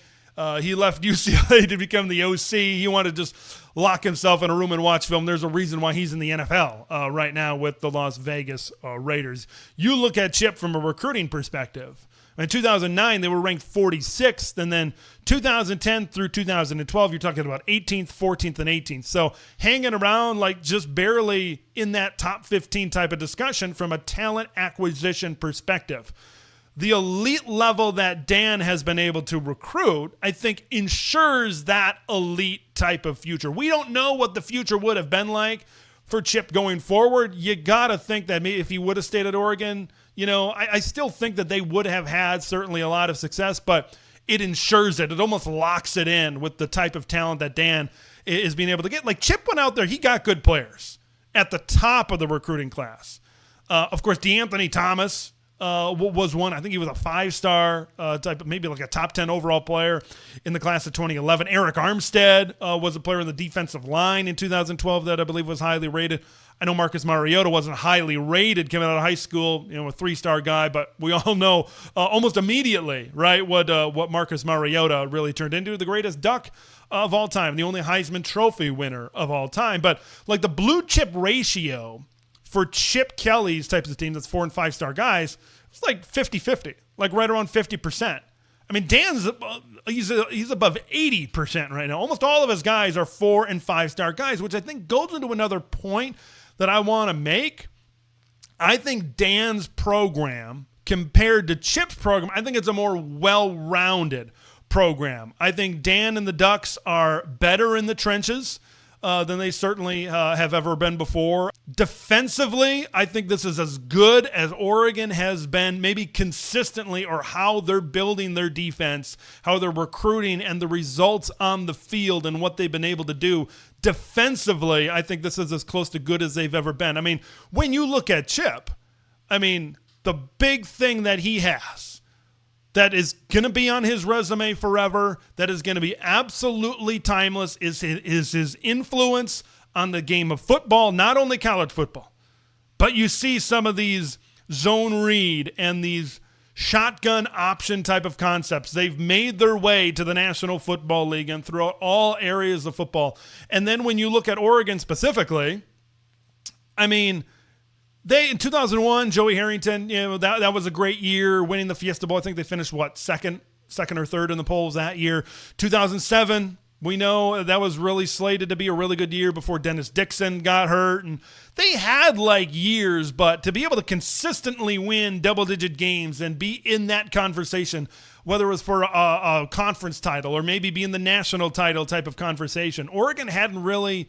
he left UCLA to become the OC. He wanted to just lock himself in a room and watch film. There's a reason why he's in the NFL right now with the Las Vegas Raiders. You look at Chip from a recruiting perspective. In 2009, they were ranked 46th, and then 2010 through 2012, you're talking about 18th, 14th, and 18th. So hanging around like just barely in that top 15 type of discussion from a talent acquisition perspective. The elite level that Dan has been able to recruit, I think, ensures that elite type of future. We don't know what the future would have been like for Chip going forward. You got to think that maybe if he would have stayed at Oregon, you know, I still think that they would have had certainly a lot of success, but it ensures it. It almost locks it in with the type of talent that Dan is being able to get. Like Chip went out there, he got good players at the top of the recruiting class. Of course, DeAnthony Thomas was one. I think he was a 5-star type, maybe like a top 10 overall player in the class of 2011. Eric Armstead was a player in the defensive line in 2012 that I believe was highly rated. I know Marcus Mariota wasn't highly rated coming out of high school, you know, a 3-star guy, but we all know almost immediately, right, what Marcus Mariota really turned into, the greatest Duck of all time, the only Heisman Trophy winner of all time. But like the blue chip ratio for Chip Kelly's types of teams, that's 4- and 5-star guys, it's like 50-50, like right around 50%. I mean, Dan's he's above 80% right now. Almost all of his guys are 4- and 5-star guys, which I think goes into another point that I want to make. I think Dan's program compared to Chip's program, I think it's a more well-rounded program. I think Dan and the Ducks are better in the trenches. than they certainly have ever been before. Defensively, I think this is as good as Oregon has been, maybe consistently, or how they're building their defense, how they're recruiting, and the results on the field and what they've been able to do. Defensively, I think this is as close to good as they've ever been. I mean, when you look at Chip, I mean, the big thing that he has that is going to be on his resume forever, that is going to be absolutely timeless, is his influence on the game of football, not only college football. But you see some of these zone read and these shotgun option type of concepts. They've made their way to the National Football League and throughout all areas of football. And then when you look at Oregon specifically, I mean, in 2001, Joey Harrington, that was a great year, winning the Fiesta Bowl. I think they finished, second or third in the polls that year. 2007, we know that was really slated to be a really good year before Dennis Dixon got hurt. And they had years, but to be able to consistently win double-digit games and be in that conversation, whether it was for a conference title or maybe be in the national title type of conversation, Oregon hadn't really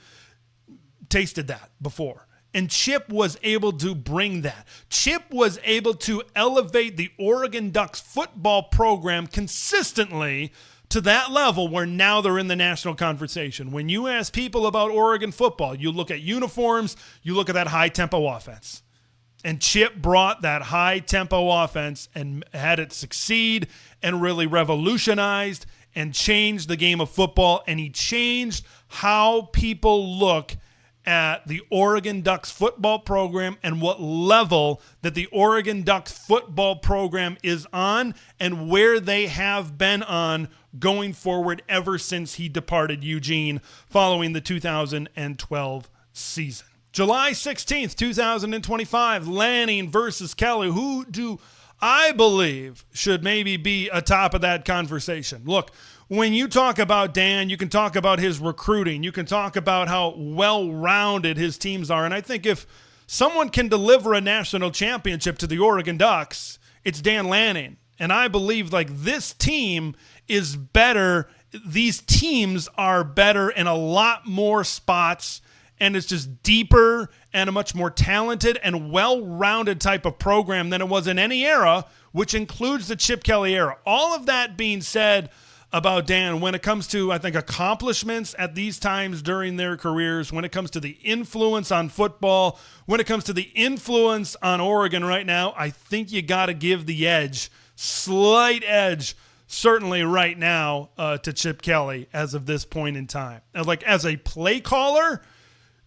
tasted that before. And Chip was able to bring that. Chip was able to elevate the Oregon Ducks football program consistently to that level where now they're in the national conversation. When you ask people about Oregon football, you look at uniforms, you look at that high-tempo offense. And Chip brought that high-tempo offense and had it succeed and really revolutionized and changed the game of football. And he changed how people look at the Oregon Ducks football program and what level that the Oregon Ducks football program is on and where they have been on going forward ever since he departed Eugene following the 2012 season. July 16th, 2025, Lanning versus Kelly. Who do I believe should maybe be atop of that conversation? Look, when you talk about Dan, you can talk about his recruiting. You can talk about how well-rounded his teams are. And I think if someone can deliver a national championship to the Oregon Ducks, it's Dan Lanning. And I believe this team is better. These teams are better in a lot more spots. And it's just deeper and a much more talented and well-rounded type of program than it was in any era, which includes the Chip Kelly era. All of that being said about Dan, when it comes to, I think, accomplishments at these times during their careers, when it comes to the influence on football, when it comes to the influence on Oregon right now, I think you got to give the edge, slight edge, certainly right now to Chip Kelly as of this point in time. And as a play caller,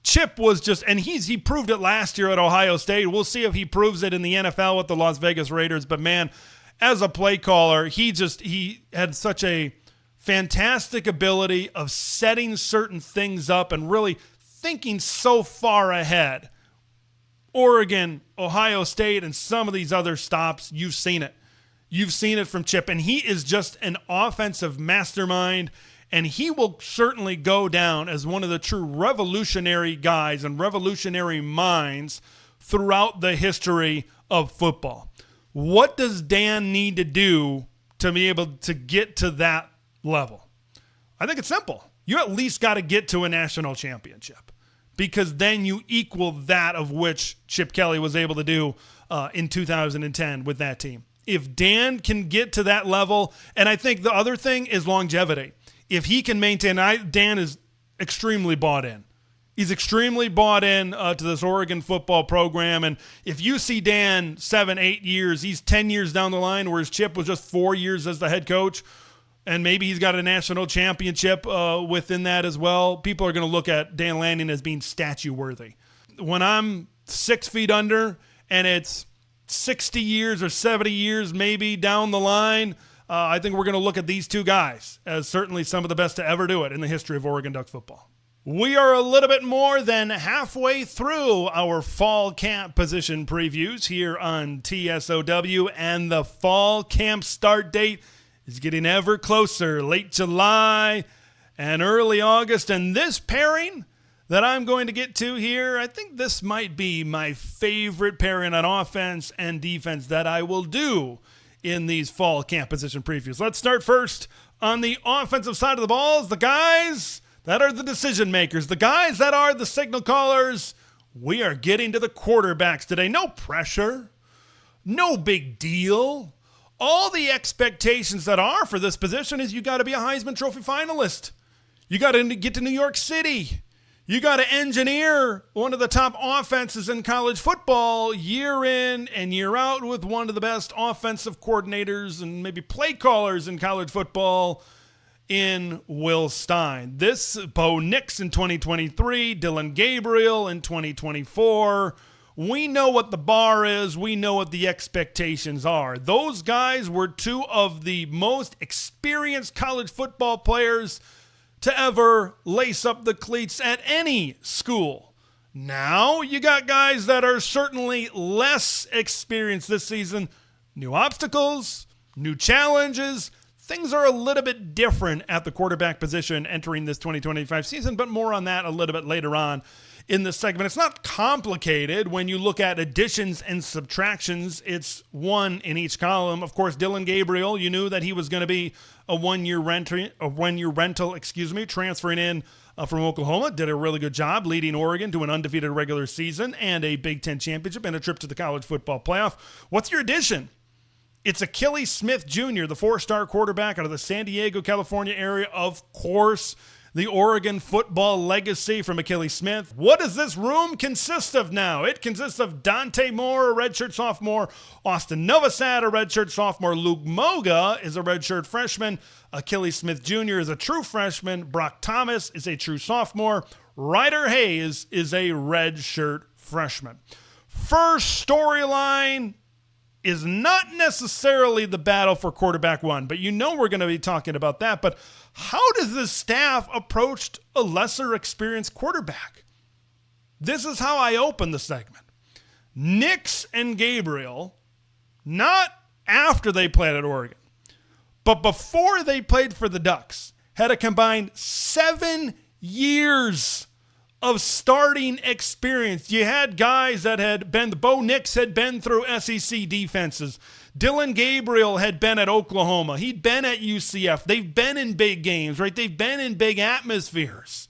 Chip was just, and he proved it last year at Ohio State. We'll see if he proves it in the NFL with the Las Vegas Raiders. But man, as a play caller, he had such a fantastic ability of setting certain things up and really thinking so far ahead. Oregon, Ohio State, and some of these other stops, you've seen it. You've seen it from Chip, and he is just an offensive mastermind, and he will certainly go down as one of the true revolutionary guys and revolutionary minds throughout the history of football. What does Dan need to do to be able to get to that level? I think it's simple. You at least got to get to a national championship, because then you equal that of which Chip Kelly was able to do in 2010 with that team. If Dan can get to that level, and I think the other thing is longevity. If he can maintain, Dan is extremely bought in. He's extremely bought in to this Oregon football program. And if you see Dan 7-8 years, he's 10 years down the line, whereas Chip was just 4 years as the head coach. And maybe he's got a national championship within that as well. People are going to look at Dan Lanning as being statue-worthy. When I'm 6 feet under and it's 60 years or 70 years maybe down the line, I think we're going to look at these two guys as certainly some of the best to ever do it in the history of Oregon Duck football. We are a little bit more than halfway through our fall camp position previews here on TSOW, and the fall camp start date is getting ever closer, late July and early August. And this pairing that I'm going to get to here, I think this might be my favorite pairing on offense and defense that I will do in these fall camp position previews. Let's start first on the offensive side of the ball. The guys that are the decision makers, the guys that are the signal callers. We are getting to the quarterbacks today. No pressure, no big deal. All the expectations that are for this position is you got to be a Heisman Trophy finalist. You got to get to New York City. You got to engineer one of the top offenses in college football year in and year out with one of the best offensive coordinators and maybe play callers in college football in Will Stein. This Bo Nix in 2023, Dillon Gabriel in 2024. We know what the bar is. We know what the expectations are. Those guys were two of the most experienced college football players to ever lace up the cleats at any school. Now you got guys that are certainly less experienced this season. New obstacles, new challenges. Things are a little bit different at the quarterback position entering this 2025 season, but more on that a little bit later on in this segment. It's not complicated when you look at additions and subtractions. It's one in each column. Of course, Dillon Gabriel, you knew that he was going to be a one-year rental, transferring in from Oklahoma. Did a really good job leading Oregon to an undefeated regular season and a Big Ten championship and a trip to the college football playoff. What's your addition? It's Achilles Smith Jr., the four-star quarterback out of the San Diego, California area. Of course, the Oregon football legacy from Achilles Smith. What does this room consist of now? It consists of Dante Moore, a redshirt sophomore, Austin Novosad, a redshirt sophomore, Luke Moga is a redshirt freshman, Achilles Smith Jr. is a true freshman, Brock Thomas is a true sophomore, Ryder Hayes is a redshirt freshman. First storyline is not necessarily the battle for quarterback one, but you know we're going to be talking about that. But how does the staff approach a lesser experienced quarterback? This is how I open the segment. Nix and Gabriel, not after they played at Oregon, but before they played for the Ducks, had a combined 7 years of starting experience. You had guys that had been, Bo Nix had been through SEC defenses. Dillon Gabriel had been at Oklahoma. He'd been at UCF. They've been in big games, right? They've been in big atmospheres.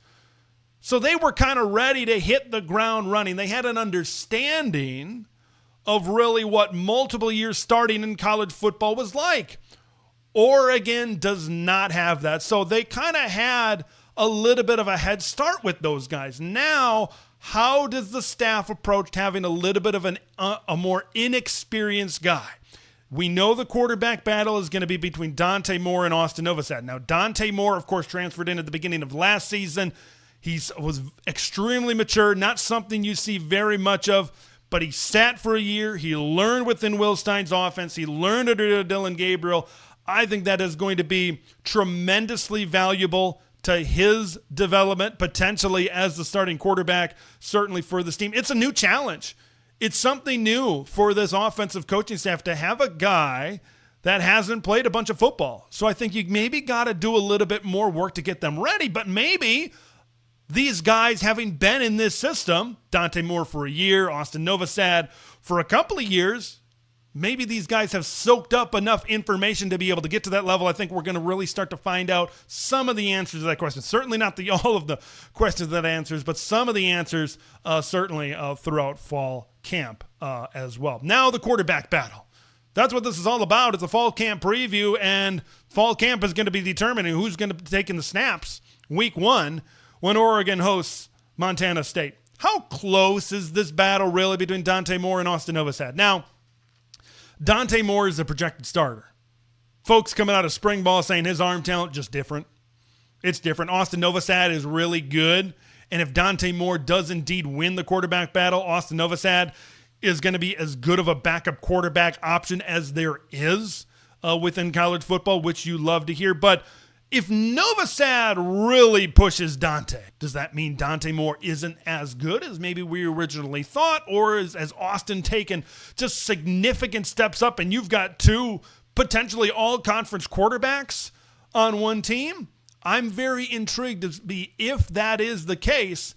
So they were kind of ready to hit the ground running. They had an understanding of really what multiple years starting in college football was like. Oregon does not have that. So they kind of had a little bit of a head start with those guys. Now, how does the staff approach having a little bit of a more inexperienced guy? We know the quarterback battle is going to be between Dante Moore and Austin Novosad. Now, Dante Moore, of course, transferred in at the beginning of last season. He was extremely mature, not something you see very much of, but he sat for a year. He learned within Will Stein's offense. He learned under Dillon Gabriel. I think that is going to be tremendously valuable to his development, potentially as the starting quarterback, certainly for this team. It's a new challenge. It's something new for this offensive coaching staff to have a guy that hasn't played a bunch of football. So I think you maybe got to do a little bit more work to get them ready, but maybe these guys having been in this system, Dante Moore for a year, Austin Novosad for a couple of years, maybe these guys have soaked up enough information to be able to get to that level. I think we're going to really start to find out some of the answers to that question. Certainly not all of the questions that answers, but some of the answers certainly throughout fall camp as well. Now the quarterback battle. That's what this is all about. It's a fall camp preview, and fall camp is going to be determining who's going to be taking the snaps week 1 when Oregon hosts Montana State. How close is this battle really between Dante Moore and Austin Novosad? Now, Dante Moore is the projected starter. Folks coming out of spring ball saying his arm talent just different. It's different. Austin Novosad is really good. And if Dante Moore does indeed win the quarterback battle, Austin Novosad is going to be as good of a backup quarterback option as there is within college football, which you love to hear. But if Novosad really pushes Dante, does that mean Dante Moore isn't as good as maybe we originally thought? Or has Austin taken just significant steps up and you've got two potentially all-conference quarterbacks on one team? I'm very intrigued to be, if that is the case,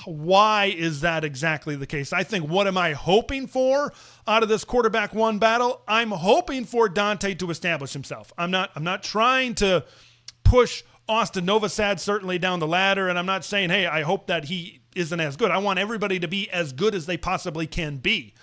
why is that exactly the case? I think, what am I hoping for out of this quarterback one battle? I'm hoping for Dante to establish himself. I'm not trying to push Austin Novosad certainly down the ladder, and I'm not saying, hey, I hope that he isn't as good. I want everybody to be as good as they possibly can be.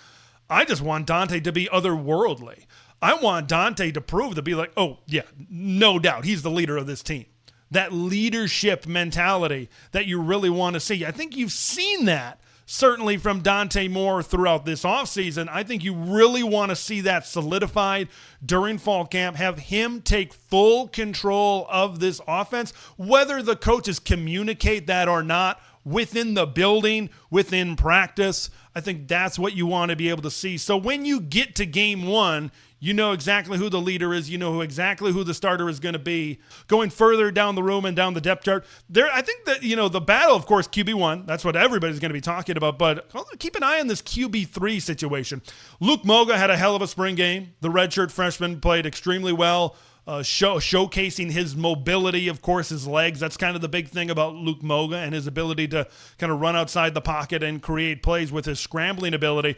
I just want Dante to be otherworldly. I want Dante to prove to be like, oh, yeah, no doubt, he's the leader of this team. That leadership mentality that you really want to see. I think you've seen that certainly from Dante Moore throughout this offseason. I think you really want to see that solidified during fall camp, have him take full control of this offense, whether the coaches communicate that or not within the building, within practice. I think that's what you want to be able to see. So when you get to game one, you know exactly who the leader is. You know exactly who the starter is going to be. Going further down the room and down the depth chart, I think that, the battle, of course, QB1, that's what everybody's going to be talking about. But keep an eye on this QB3 situation. Luke Moga had a hell of a spring game. The redshirt freshman played extremely well, showcasing his mobility, of course, his legs. That's kind of the big thing about Luke Moga and his ability to kind of run outside the pocket and create plays with his scrambling ability.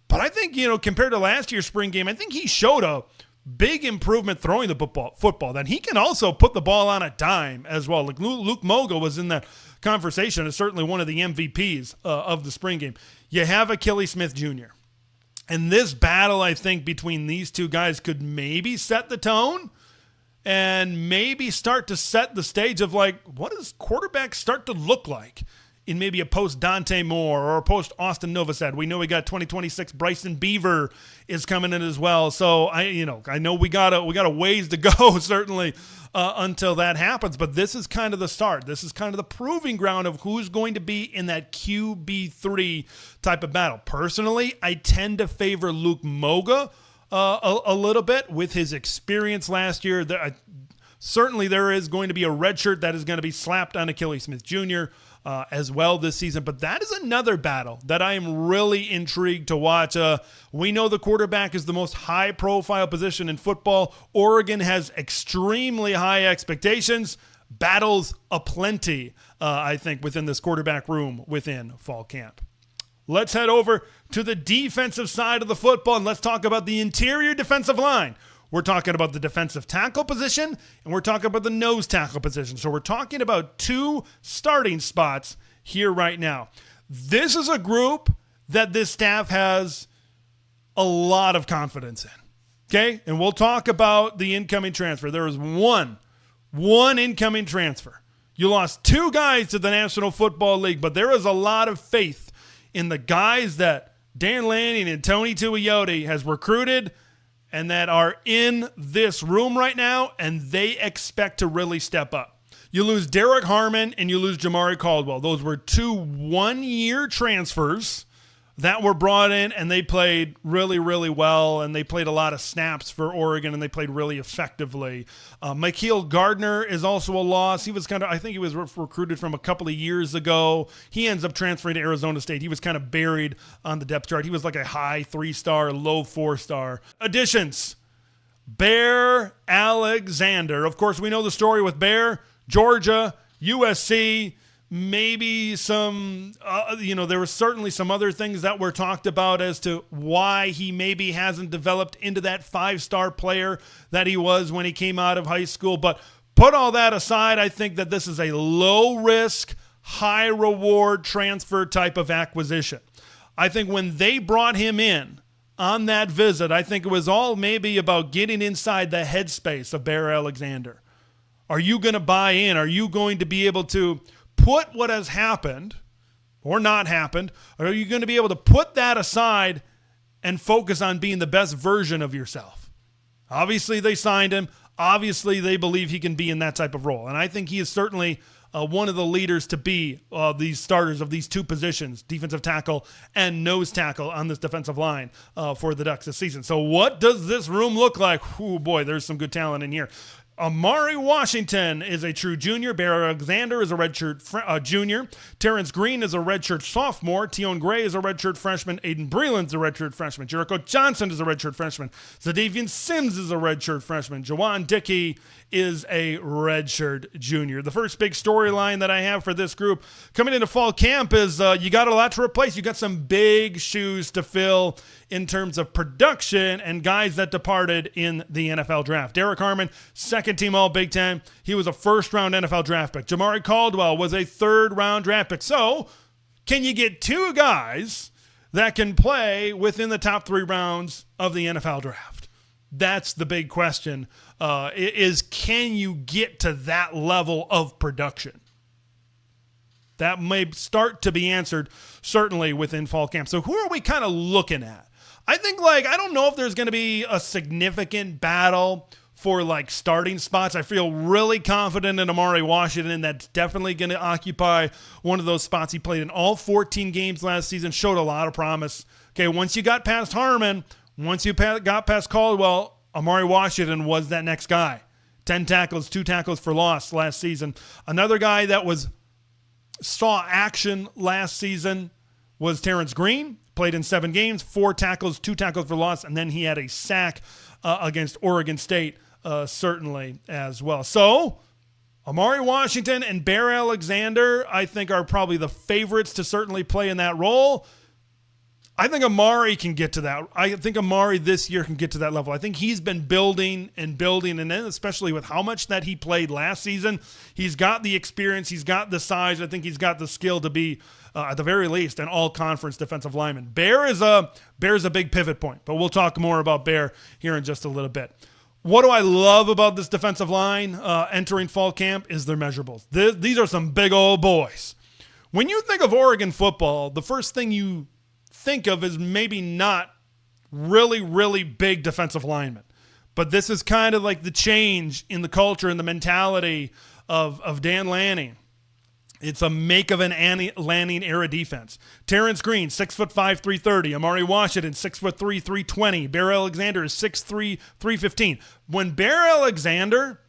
But I think, compared to last year's spring game, I think he showed a big improvement throwing the football. That he can also put the ball on a dime as well. Like Luke Moga was in that conversation as certainly one of the MVPs of the spring game. You have Achilles Smith Jr. And this battle, I think, between these two guys could maybe set the tone and maybe start to set the stage of, like, what does quarterback start to look like in maybe a post-Dante Moore or a post-Austin Novosad. We know we got 2026 Bryson Beaver is coming in as well. So I know we got a ways to go certainly until that happens. But this is kind of the start. This is kind of the proving ground of who's going to be in that QB3 type of battle. Personally, I tend to favor Luke Moga a little bit with his experience last year. Certainly there is going to be a red shirt that is going to be slapped on Achilles Smith Jr. As well this season. But that is another battle that I am really intrigued to watch. We know the quarterback is the most high-profile position in football. Oregon has extremely high expectations. Battles aplenty, I think, within this quarterback room within fall camp. Let's head over to the defensive side of the football, and let's talk about the interior defensive line. We're talking about the defensive tackle position, and we're talking about the nose tackle position. So we're talking about two starting spots here right now. This is a group that this staff has a lot of confidence in, okay? And we'll talk about the incoming transfer. There is one incoming transfer. You lost two guys to the National Football League, but there is a lot of faith in the guys that Dan Lanning and Tony Tuioti has recruited and that are in this room right now, and they expect to really step up. You lose Derek Harmon and you lose Jamari Caldwell. Those were two one-year transfers that were brought in, and they played really, really well, and they played a lot of snaps for Oregon, and they played really effectively. Mykeel Gardner is also a loss. He was I think he was recruited from a couple of years ago. He ends up transferring to Arizona State. He was kind of buried on the depth chart. He was like a high 3-star, low 4-star. Additions: Bear Alexander. Of course, we know the story with Bear. Georgia, USC, maybe some, there were certainly some other things that were talked about as to why he maybe hasn't developed into that 5-star player that he was when he came out of high school. But put all that aside, I think that this is a low-risk, high-reward transfer type of acquisition. I think when they brought him in on that visit, I think it was all maybe about getting inside the headspace of Bear Alexander. Are you going to buy in? Are you going to be able to put what has happened or not happened, or are you going to be able to put that aside and focus on being the best version of yourself? Obviously, they signed him. Obviously, they believe he can be in that type of role. And I think he is certainly one of the leaders to be these starters of these two positions, defensive tackle and nose tackle on this defensive line for the Ducks this season. So what does this room look like? Oh, boy, there's some good talent in here. Amari Washington is a true junior. Bear Alexander is a redshirt junior. Terrence Green is a redshirt sophomore. Tion Gray is a redshirt freshman. Aiden Breland's a redshirt freshman. Jericho Johnson is a redshirt freshman. Zadavian Sims is a redshirt freshman. Jawan Dickey is a redshirt junior. The first big storyline that I have for this group coming into fall camp is you got a lot to replace. You got some big shoes to fill in terms of production and guys that departed in the NFL draft. Derek Harmon, second second-team All-Big Ten. He was a first-round NFL draft pick. Jamari Caldwell was a third-round draft pick. So can you get two guys that can play within the top 3 rounds of the NFL draft? That's the big question, is can you get to that level of production? That may start to be answered certainly within fall camp. So who are we kind of looking at? I think, I don't know if there's going to be a significant battle for, starting spots. I feel really confident in Amari Washington. That's definitely going to occupy one of those spots. He played in all 14 games last season, showed a lot of promise. Okay, once you got past Harmon, once you got past Caldwell, Amari Washington was that next guy. 10 tackles, 2 tackles for loss last season. Another guy that saw action last season was Terrence Green. Played in 7 games, 4 tackles, 2 tackles for loss, and then he had a sack against Oregon State certainly as well. So Amari Washington and Bear Alexander, I think, are probably the favorites to certainly play in that role. I think Amari can get to that. I think Amari this year can get to that level. I think he's been building, and then especially with how much that he played last season, he's got the experience, he's got the size. I think he's got the skill to be, at the very least, an all-conference defensive lineman. Bear's a big pivot point, but we'll talk more about Bear here in just a little bit. What do I love about this defensive line entering fall camp is their measurables. These are some big old boys. When you think of Oregon football, the first thing you think of is maybe not really, really big defensive linemen. But this is kind of like the change in the culture and the mentality of Dan Lanning. It's a make of an Lanning era defense. Terrence Green, 6'5", 330. Amari Washington, 6'3", 320. Bear Alexander is 6'3", 315. When Bear Alexander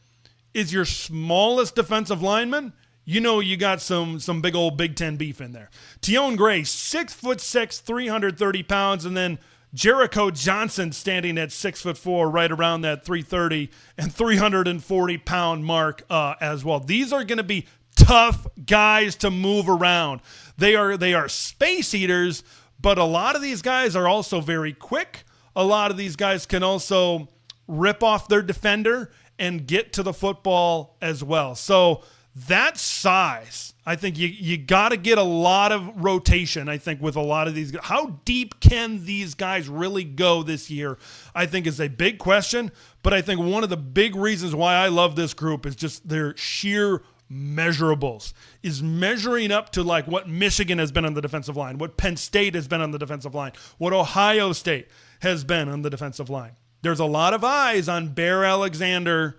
is your smallest defensive lineman, you know you got some big old Big Ten beef in there. Teon Gray, 6'6", 330 pounds, and then Jericho Johnson standing at 6'4", right around that 330 and 340 pound mark as well. These are going to be tough guys to move around. They are space eaters, but a lot of these guys are also very quick. A lot of these guys can also rip off their defender and get to the football as well. So that size, I think you got to get a lot of rotation, I think, with a lot of these. How deep can these guys really go this year, I think, is a big question. But I think one of the big reasons why I love this group is just their sheer measurables, is measuring up to what Michigan has been on the defensive line, what Penn State has been on the defensive line, what Ohio State has been on the defensive line. There's a lot of eyes on Bear Alexander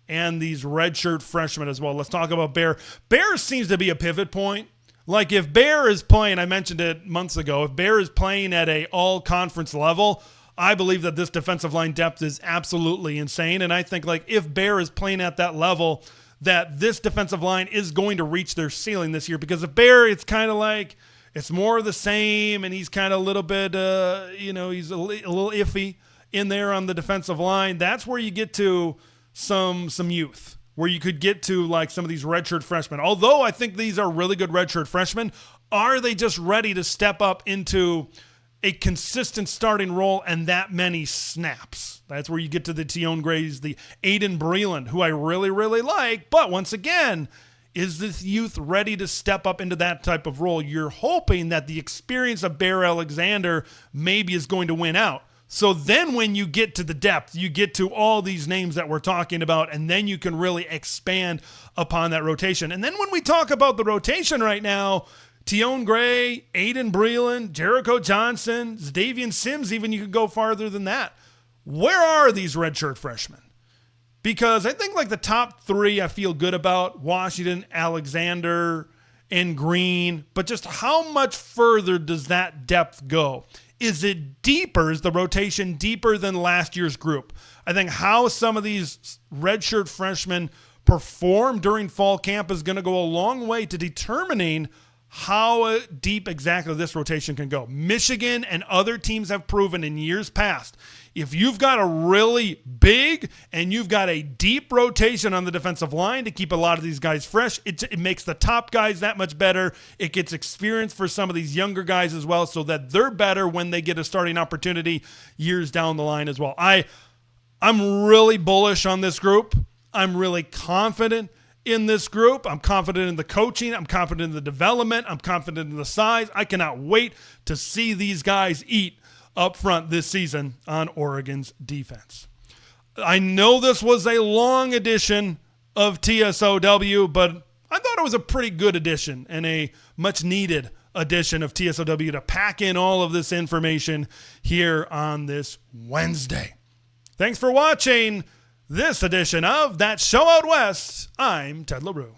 and these redshirt freshmen as well. Let's talk about Bear. Bear seems to be a pivot point. If Bear is playing, I mentioned it months ago, if Bear is playing at a all-conference level, I believe that this defensive line depth is absolutely insane. And I think if Bear is playing at that level, that this defensive line is going to reach their ceiling this year. Because if Bear, it's kind of it's more of the same, and he's kind of a little bit, he's a little iffy in there on the defensive line. That's where you get to some youth, where you could get to some of these redshirt freshmen. Although I think these are really good redshirt freshmen, are they just ready to step up into a consistent starting role and that many snaps? That's where you get to the Teon Grays, the Aiden Breland, who I really, really like. But once again, is this youth ready to step up into that type of role? You're hoping that the experience of Bear Alexander maybe is going to win out. So then when you get to the depth, you get to all these names that we're talking about, and then you can really expand upon that rotation. And then when we talk about the rotation right now, Teon Gray, Aiden Breland, Jericho Johnson, Zdavian Sims, even you could go farther than that. Where are these redshirt freshmen? Because I think the top 3 I feel good about, Washington, Alexander, and Green. But just how much further does that depth go? Is it deeper? Is the rotation deeper than last year's group? I think how some of these redshirt freshmen perform during fall camp is going to go a long way to determining how deep exactly this rotation can go. Michigan and other teams have proven in years past, if you've got a really big and you've got a deep rotation on the defensive line to keep a lot of these guys fresh, it makes the top guys that much better. It gets experience for some of these younger guys as well, so that they're better when they get a starting opportunity years down the line as well. I'm really bullish on this group. I'm really confident in this group. I'm confident in the coaching. I'm confident in the development. I'm confident in the size. I cannot wait to see these guys eat up front this season on Oregon's defense. I know this was a long edition of TSOW, but I thought it was a pretty good edition and a much needed edition of TSOW to pack in all of this information here on this Wednesday. Thanks for watching this edition of That Show Out West. I'm Ted LaRue.